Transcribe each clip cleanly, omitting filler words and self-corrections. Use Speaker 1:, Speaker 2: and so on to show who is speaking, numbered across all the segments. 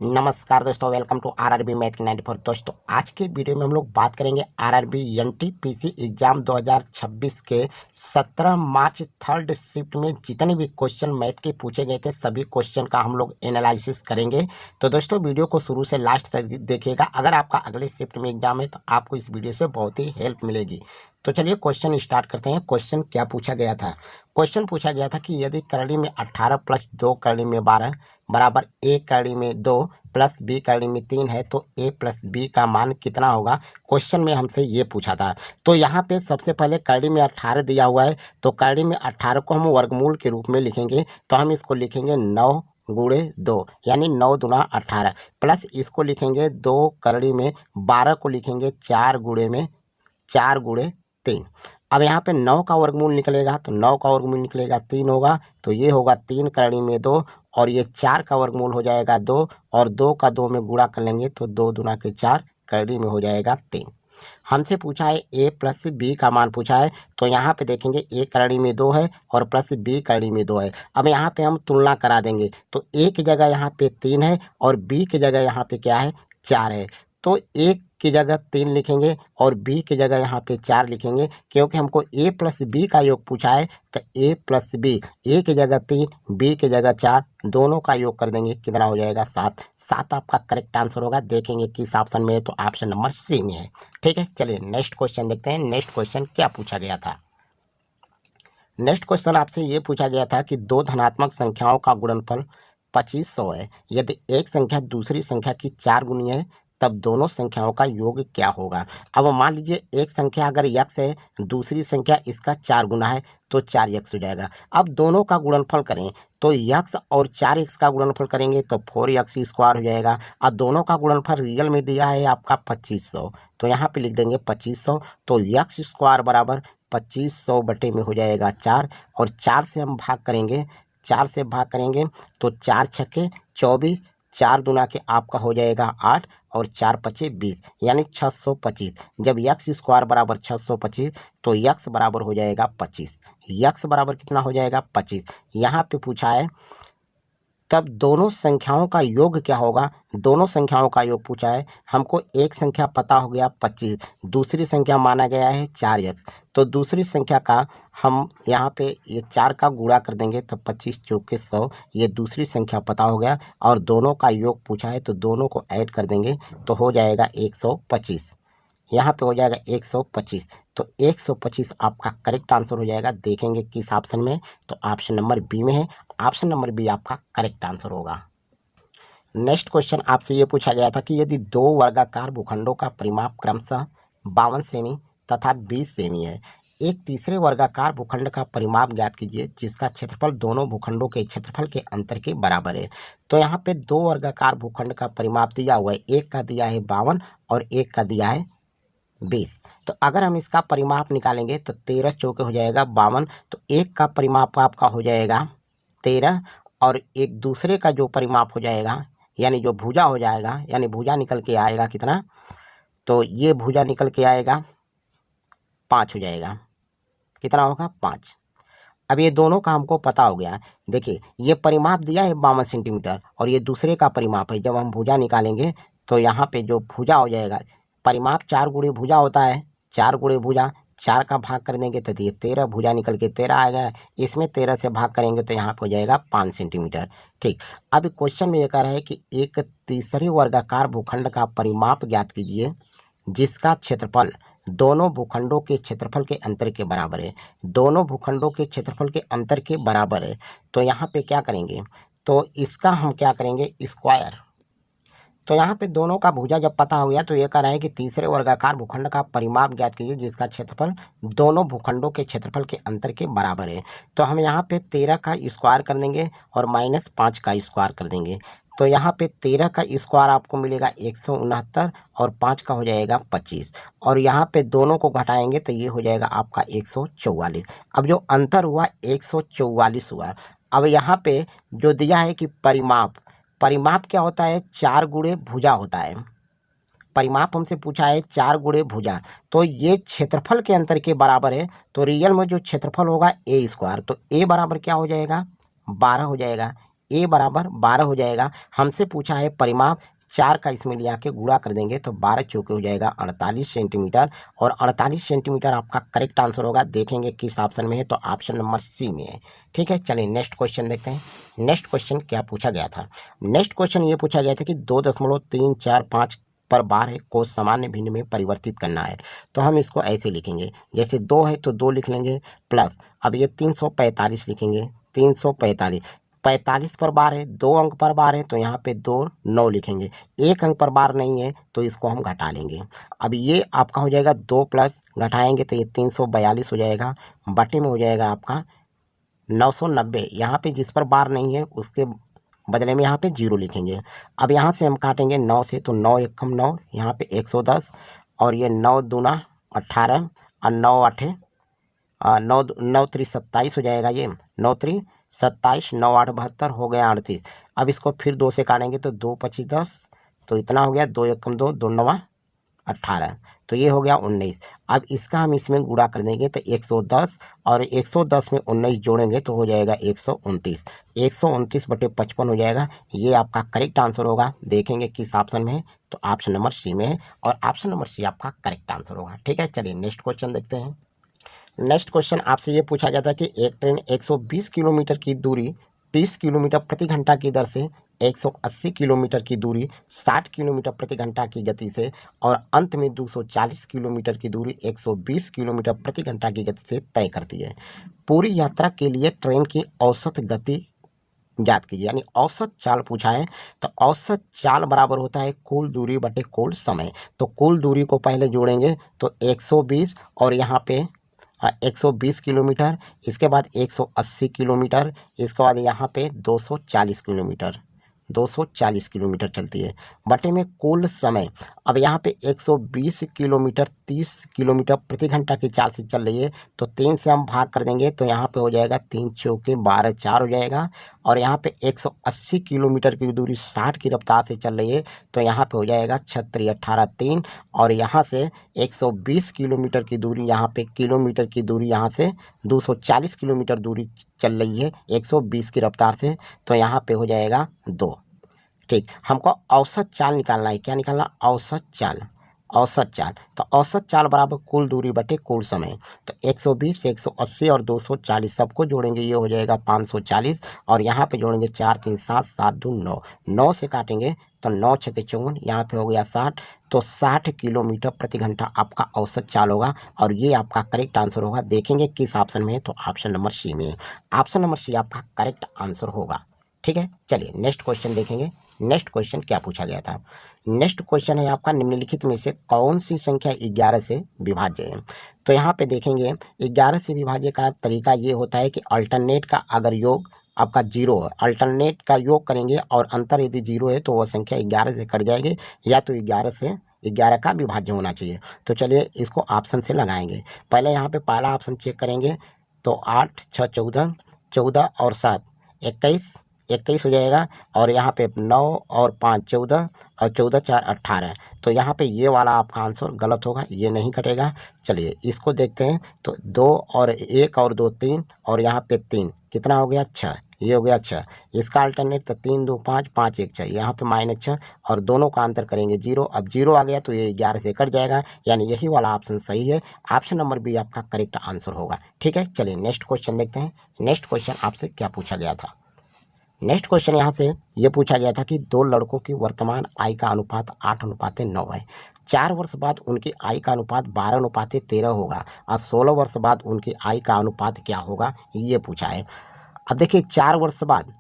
Speaker 1: नमस्कार दोस्तों, welcome to RRB math की 94। दोस्तों आज के वीडियो में हम लोग बात करेंगे आरआरबी एनटीपीसी एग्जाम 2026 के 17 मार्च थर्ड शिफ्ट में जितने भी क्वेश्चन मैथ के पूछे गए थे सभी क्वेश्चन का हम लोग एनालिसिस करेंगे। तो दोस्तों वीडियो को शुरू से लास्ट तक देखिएगा। अगर आपका अगले शिफ्ट में एग्जाम है तो आपको इस वीडियो से बहुत ही हेल्प मिलेगी। तो चलिए क्वेश्चन स्टार्ट करते हैं। क्वेश्चन क्या पूछा गया था? क्वेश्चन पूछा गया था कि यदि करड़ी में 18 प्लस 2 करड़ी में 12 बराबर ए करड़ी में 2 प्लस बी करड़ी में 3 है तो ए प्लस बी का मान कितना होगा। क्वेश्चन में हमसे ये पूछा था। तो यहाँ पे सबसे पहले करड़ी में 18 दिया हुआ है, तो करड़ी में 18 को हम वर्गमूल के रूप में लिखेंगे। तो हम इसको लिखेंगे 9 गुणे 2 यानी 9 दूना 18 प्लस इसको लिखेंगे 2 करड़ी में 12 को लिखेंगे 4 गुणे 3। अब यहाँ पे 9 का वर्गमूल निकलेगा तो 9 का वर्गमूल निकलेगा 3 होगा, तो ये होगा 3 करड़ी में 2 और ये 4 का वर्गमूल हो जाएगा 2 और 2 का 2 में गुणा कर लेंगे तो 2 दूना के 4 करड़ी में हो जाएगा 3। हमसे पूछा है ए प्लस बी का मान पूछा है। तो यहाँ पे देखेंगे ए करड़ी में 2 है और प्लस बी करड़ी में 2 है। अब यहाँ पे हम तुलना करा देंगे तो ए की जगह यहाँ पे 3 है और बी की जगह यहाँ पे क्या है 4 है। तो ए की जगह 3 लिखेंगे और बी की जगह यहाँ पे 4 लिखेंगे, क्योंकि हमको ए प्लस बी का योग पूछा है। तो ए प्लस बी, ए की जगह 3 बी की जगह 4, दोनों का योग कर देंगे, कितना हो जाएगा 7। 7 आपका करेक्ट आंसर होगा। देखेंगे किस ऑप्शन में है, तो ऑप्शन नंबर सी में है। ठीक है, चलिए नेक्स्ट क्वेश्चन देखते हैं। नेक्स्ट क्वेश्चन क्या पूछा गया था? नेक्स्ट क्वेश्चन आपसे ये पूछा गया था कि दो धनात्मक संख्याओं का गुणनफल 2500 है। यदि एक संख्या दूसरी संख्या की 4 गुनी है तब दोनों संख्याओं का योग क्या होगा। अब मान लीजिए एक संख्या अगर यक्स है, दूसरी संख्या इसका 4 गुना है तो 4x हो जाएगा। अब दोनों का गुणनफल करें तो यक्स और 4x का गुणनफल करेंगे तो 4x स्क्वायर हो जाएगा। और दोनों का गुणनफल रियल में दिया है आपका 2500, तो यहाँ पे लिख देंगे 2500। तो यक्स स्क्वायर बराबर 2500 बटे में हो जाएगा 4 और 4 से हम भाग करेंगे, 4 से भाग करेंगे तो 4 छक्के 24, 4 दूना के आपका हो जाएगा 8 और 4 पचे 20 यानी 625। जब यक्स स्क्वायर बराबर 625 तो यक्स बराबर हो जाएगा 25। यक्स बराबर कितना हो जाएगा 25। यहाँ पे पूछा है तब दोनों संख्याओं का योग क्या होगा। दोनों संख्याओं का योग पूछा है। हमको एक संख्या पता हो गया 25, दूसरी संख्या माना गया है 4x, तो दूसरी संख्या का हम यहाँ पे ये 4 का गुणा कर देंगे तो 25 चौके 100, ये दूसरी संख्या पता हो गया। और दोनों का योग पूछा है तो दोनों को ऐड कर देंगे तो हो जाएगा 125। यहाँ पे हो जाएगा 125, तो 125 आपका करेक्ट आंसर हो जाएगा। देखेंगे किस ऑप्शन में, तो ऑप्शन नंबर बी में है। ऑप्शन नंबर बी आपका करेक्ट आंसर होगा। नेक्स्ट क्वेश्चन आपसे ये पूछा गया था कि यदि दो वर्गाकार भूखंडों का परिमाप क्रमशः 52 सेमी तथा 20 सेमी है, एक तीसरे वर्गाकार भूखंड का परिमाप ज्ञात कीजिए जिसका क्षेत्रफल दोनों भूखंडों के क्षेत्रफल के अंतर के बराबर है। तो यहाँ पे दो वर्गाकार भूखंड का परिमाप दिया हुआ है, एक का दिया है 52 और एक का दिया है 20। तो अगर हम इसका परिमाप निकालेंगे तो 13 चौके हो जाएगा 52, तो एक का परिमाप आपका हो जाएगा 13 और एक दूसरे का जो परिमाप हो जाएगा यानी जो भुजा हो जाएगा, यानी भुजा निकल के आएगा कितना, तो ये भुजा निकल के आएगा 5 हो जाएगा। कितना होगा 5। अब ये दोनों का हमको पता हो गया। देखिए ये परिमाप दिया है 52 सेंटीमीटर और ये दूसरे का परिमाप है। जब हम भुजा निकालेंगे तो यहाँ पे जो भुजा हो जाएगा, परिमाप 4 गुणे भुजा होता है, 4 गुणे भुजा, 4 का भाग कर देंगे तो ये 13 भुजा निकल के 13 आएगा। इसमें 13 से भाग करेंगे तो यहाँ पे हो जाएगा 5 सेंटीमीटर। ठीक, अब क्वेश्चन में ये कह रहा है कि एक तीसरे वर्गाकार भूखंड का परिमाप ज्ञात कीजिए जिसका क्षेत्रफल दोनों भूखंडों के क्षेत्रफल के अंतर के बराबर है। दोनों भूखंडों के क्षेत्रफल के अंतर के बराबर है, तो यहाँ पे क्या करेंगे, तो इसका हम क्या करेंगे स्क्वायर। तो यहाँ पे दोनों का भुजा जब पता हो गया तो ये कह रहा है कि तीसरे वर्गाकार भूखंड का परिमाप ज्ञात कीजिए जिसका क्षेत्रफल दोनों भूखंडों के क्षेत्रफल के अंतर के बराबर है। तो हम यहाँ पे 13 का स्क्वायर कर देंगे और -5 का स्क्वायर कर देंगे। तो यहाँ पे 13 का स्क्वायर आपको मिलेगा 169 और 5 का हो जाएगा 25 और यहाँ पे दोनों को घटाएंगे तो ये हो जाएगा आपका 144। अब जो अंतर हुआ 144 हुआ। अब यहाँ पे जो दिया है कि परिमाप, परिमाप क्या होता है 4 गुणे भुजा होता है। परिमाप हमसे पूछा है 4 गुणे भुजा, तो ये क्षेत्रफल के अंतर के बराबर है। तो रियल में जो क्षेत्रफल होगा ए स्क्वायर, तो ए बराबर क्या हो जाएगा 12 हो जाएगा। ए बराबर 12 हो जाएगा। हमसे पूछा है परिमाप, 4 का इसमें लिया के गुणा कर देंगे तो 12 चौके हो जाएगा 48 सेंटीमीटर, और 48 सेंटीमीटर आपका करेक्ट आंसर होगा। देखेंगे किस ऑप्शन में है, तो ऑप्शन नंबर सी में है। ठीक है, चलिए नेक्स्ट क्वेश्चन देखते हैं। नेक्स्ट क्वेश्चन क्या पूछा गया था। नेक्स्ट क्वेश्चन ये पूछा गया था कि 2.345 पर बार है को सामान्य भिन्न में परिवर्तित करना है। तो हम इसको ऐसे लिखेंगे, जैसे 2 है तो 2 लिख लेंगे, प्लस अब ये 345 लिखेंगे, 345 45 पर बार है, 2 अंक पर बार है तो यहाँ पे 2 9 लिखेंगे। 1 अंक पर बार नहीं है तो इसको हम घटा लेंगे। अब ये आपका हो जाएगा 2 प्लस घटाएंगे तो ये 342 हो जाएगा, बटे में हो जाएगा आपका 990। यहाँ पे जिस पर बार नहीं है उसके बदले में यहाँ पे 0 लिखेंगे। अब यहाँ से हम काटेंगे 9 से, तो 9 एकम 9, यहाँ पे 110, और ये 9 दूना 18 और 9 आठे 9 3 27 हो जाएगा। ये 9 3 27, 9 8 72 हो गया 38। अब इसको फिर 2 से काटेंगे तो 2 25 10, तो इतना हो गया 2 एकम 2, 2 9 18, तो ये हो गया 19। अब इसका हम इसमें गुणा कर देंगे तो 110, और 110 में 19 जोड़ेंगे तो हो जाएगा 129। 129 बटे 55 हो जाएगा। ये आपका करेक्ट आंसर होगा। देखेंगे किस ऑप्शन में है, तो ऑप्शन नंबर सी में है, और ऑप्शन नंबर सी आपका करेक्ट आंसर होगा। ठीक है, चलिए नेक्स्ट क्वेश्चन देखते हैं। नेक्स्ट क्वेश्चन आपसे ये पूछा गया था कि एक ट्रेन 120 किलोमीटर की दूरी 30 किलोमीटर प्रति घंटा की दर से 180 किलोमीटर की दूरी 60 किलोमीटर प्रति घंटा की गति से, और अंत में 240 किलोमीटर की दूरी 120 किलोमीटर प्रति घंटा की गति से तय करती है। पूरी यात्रा के लिए ट्रेन की औसत गति ज्ञात कीजिए, यानी औसत चाल पूछा है। तो औसत चाल बराबर होता है कुल दूरी बटे कुल समय। तो कुल दूरी को पहले जोड़ेंगे तो 120, और यहाँ पे 120 किलोमीटर, इसके बाद 180 किलोमीटर, इसके बाद यहाँ पे 240 किलोमीटर, 240 किलोमीटर चलती है, बटे में कुल समय। अब यहाँ पे 120 किलोमीटर 30 किलोमीटर प्रति घंटा की चाल से चल रही है, तो 3 से हम भाग कर देंगे तो यहाँ पे हो जाएगा 3 चौके 12 4 हो जाएगा। और यहाँ पे 180 किलोमीटर की दूरी 60 की रफ्तार से चल रही है, तो यहाँ पे हो जाएगा 36 18 3, और यहाँ से 120 किलोमीटर की दूरी, यहाँ पे किलोमीटर की दूरी यहाँ से 240 किलोमीटर दूरी चल रही है 120 की रफ्तार से, तो यहाँ पे हो जाएगा 2। ठीक, हमको औसत चाल निकालना है। क्या निकालना? औसत चाल। औसत चाल, तो औसत चाल बराबर कुल दूरी बटे कुल समय। तो 120 180 और 240 सबको जोड़ेंगे, ये हो जाएगा 540, और यहाँ पे जोड़ेंगे 4 3 7 7 2 9, 9 से काटेंगे तो 9 6 54, यहाँ पे हो गया 60, तो 60 किलोमीटर प्रति घंटा आपका औसत चाल होगा, और ये आपका करेक्ट आंसर होगा। देखेंगे किस ऑप्शन में है, तो ऑप्शन नंबर सी में है। ऑप्शन नंबर सी आपका करेक्ट आंसर होगा। ठीक है, चलिए नेक्स्ट क्वेश्चन देखेंगे। नेक्स्ट क्वेश्चन क्या पूछा गया था। नेक्स्ट क्वेश्चन है आपका, निम्नलिखित में से कौन सी संख्या 11 से विभाज्य है। तो यहाँ पे देखेंगे 11 से विभाज्य का तरीका ये होता है कि अल्टरनेट का अगर योग आपका 0 है, अल्टरनेट का योग करेंगे और अंतर यदि 0 है तो वह संख्या 11 से कट जाएगी, या तो 11 से 11 का विभाज्य होना चाहिए। तो चलिए इसको ऑप्शन से लगाएंगे। पहले यहाँ पे पहला ऑप्शन चेक करेंगे, तो 8 6 14, 14 और 7 21, 21 हो जाएगा, और यहाँ पे 9 और 5 14, और 14 4 18, तो यहाँ पे ये वाला आपका आंसर गलत होगा, ये नहीं कटेगा। चलिए इसको देखते हैं, तो 2 और 1 और 2 3, और यहाँ पे 3 कितना हो गया 6, ये हो गया 6। इसका अल्टरनेट तो 3 2 5 5 1 6, यहाँ पे -6, और दोनों का अंतर करेंगे 0। अब 0 आ गया तो ये 11 से कट जाएगा, यानी यही वाला ऑप्शन सही है। ऑप्शन नंबर बी आपका करेक्ट आंसर होगा। ठीक है, चलिए नेक्स्ट क्वेश्चन देखते हैं। नेक्स्ट क्वेश्चन आपसे क्या पूछा गया था। नेक्स्ट क्वेश्चन यहाँ से ये पूछा गया था कि 2 लड़कों की वर्तमान आय का अनुपात 8:9 है। 4 वर्ष बाद उनकी आय का अनुपात 12:13 होगा, और 16 वर्ष बाद उनकी आय का अनुपात क्या होगा, ये पूछा है। अब देखिए 4 वर्ष बाद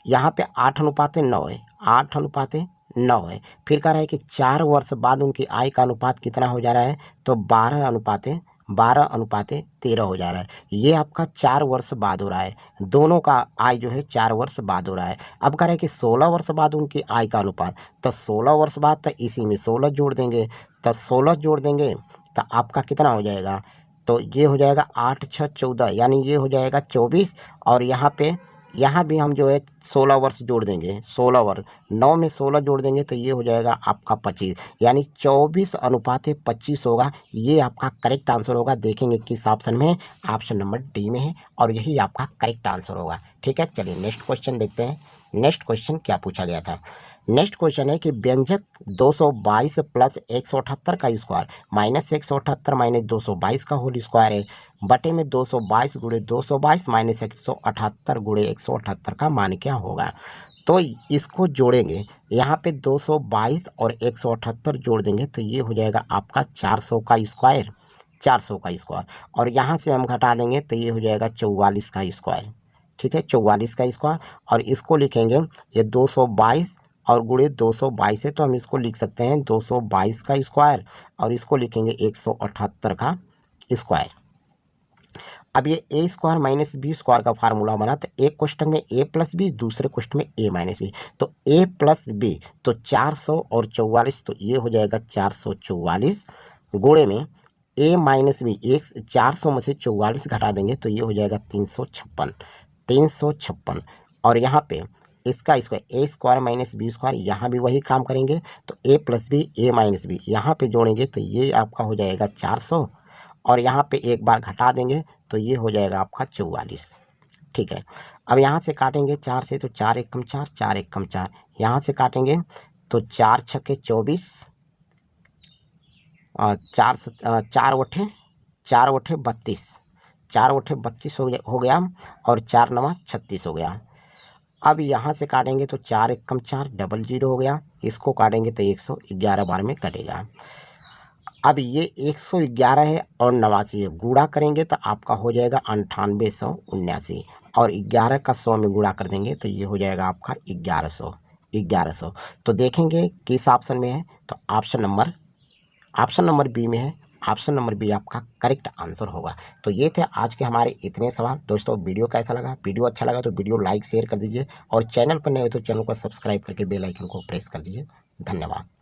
Speaker 1: यहाँ पे 8:9 है, 8:9 है। फिर कह रहा है कि 4 वर्ष बाद उनकी आय का अनुपात कितना हो जा रहा है, तो 12:13 हो जा रहा है। ये आपका 4 वर्ष बाद हो रहा है, दोनों का आय जो है 4 वर्ष बाद हो रहा है। अब कह रहे हैं कि 16 वर्ष बाद उनकी आय का अनुपात, तो 16 वर्ष बाद तो इसी में 16 जोड़ देंगे, तो 16 जोड़ देंगे तो आपका कितना हो जाएगा, तो ये हो जाएगा 8 6 14, यानी ये हो जाएगा 24, और यहाँ पे यहाँ भी हम जो है 16 वर्ष जोड़ देंगे, 16 वर्ष, 9 में 16 जोड़ देंगे तो ये हो जाएगा आपका 25, यानी 24:25 होगा। ये आपका करेक्ट आंसर होगा। देखेंगे किस ऑप्शन में है, ऑप्शन नंबर डी में है और यही आपका करेक्ट आंसर होगा। ठीक है, चलिए नेक्स्ट क्वेश्चन देखते हैं। नेक्स्ट क्वेश्चन क्या पूछा गया था। नेक्स्ट क्वेश्चन है कि व्यंजक 222 प्लस 178 का स्क्वायर माइनस 178 माइनस 222 का होल स्क्वायर है बटे में 222 गुणे 222 माइनस 178 गुणे 178 का मान क्या होगा। तो इसको जोड़ेंगे, यहाँ पे 222 और 178 जोड़ देंगे तो ये हो जाएगा आपका 400 का स्क्वायर, 400 का स्क्वायर, और यहाँ से हम घटा देंगे तो ये हो जाएगा 44 का स्क्वायर। ठीक है, 44 का स्क्वायर, और इसको लिखेंगे ये 222 और गुणे 222 है तो हम इसको लिख सकते हैं 222 का स्क्वायर और इसको लिखेंगे 178 का स्क्वायर। अब ये ए स्क्वायर माइनस बी स्क्वायर का फार्मूला बना, तो एक क्वेश्चन में ए प्लस बी, दूसरे क्वेश्चन में ए माइनस बी, तो ए प्लस बी तो 400 और 44, तो ये हो जाएगा 444 गुणे में ए माइनस बी, 400 में से 44 घटा देंगे तो ये हो जाएगा 356, और यहाँ पे इसका स्क्वायर ए स्क्वायर माइनस बी स्क्वायर, यहाँ भी वही काम करेंगे तो ए प्लस बी ए माइनस बी यहाँ पे जोड़ेंगे तो ये आपका हो जाएगा 400, और यहाँ पे एक बार घटा देंगे तो ये हो जाएगा आपका 44। ठीक है, अब यहाँ से काटेंगे 4 से तो 4 एकम 4, 4 एकम 4, यहाँ से काटेंगे तो 4 छक्के 24, 4 वठे 32, 4 वठे 32 हो गया और 4 नवा 36 हो गया। अब यहाँ से काटेंगे तो 4 एकम 4, 00 हो गया, इसको काटेंगे तो 111 बार में कटेगा। अब ये 111 है और 89 है, गुणा करेंगे तो आपका हो जाएगा 9879, और 11 का 100 में गुणा कर देंगे तो ये हो जाएगा आपका 1100। तो देखेंगे किस ऑप्शन में है, तो ऑप्शन नंबर बी में है। ऑप्शन नंबर बी आपका करेक्ट आंसर होगा। तो ये थे आज के हमारे इतने सवाल। दोस्तों वीडियो कैसा लगा, वीडियो अच्छा लगा तो वीडियो लाइक शेयर कर दीजिए, और चैनल पर नए हो तो चैनल को सब्सक्राइब करके बेल आइकन को प्रेस कर दीजिए। धन्यवाद।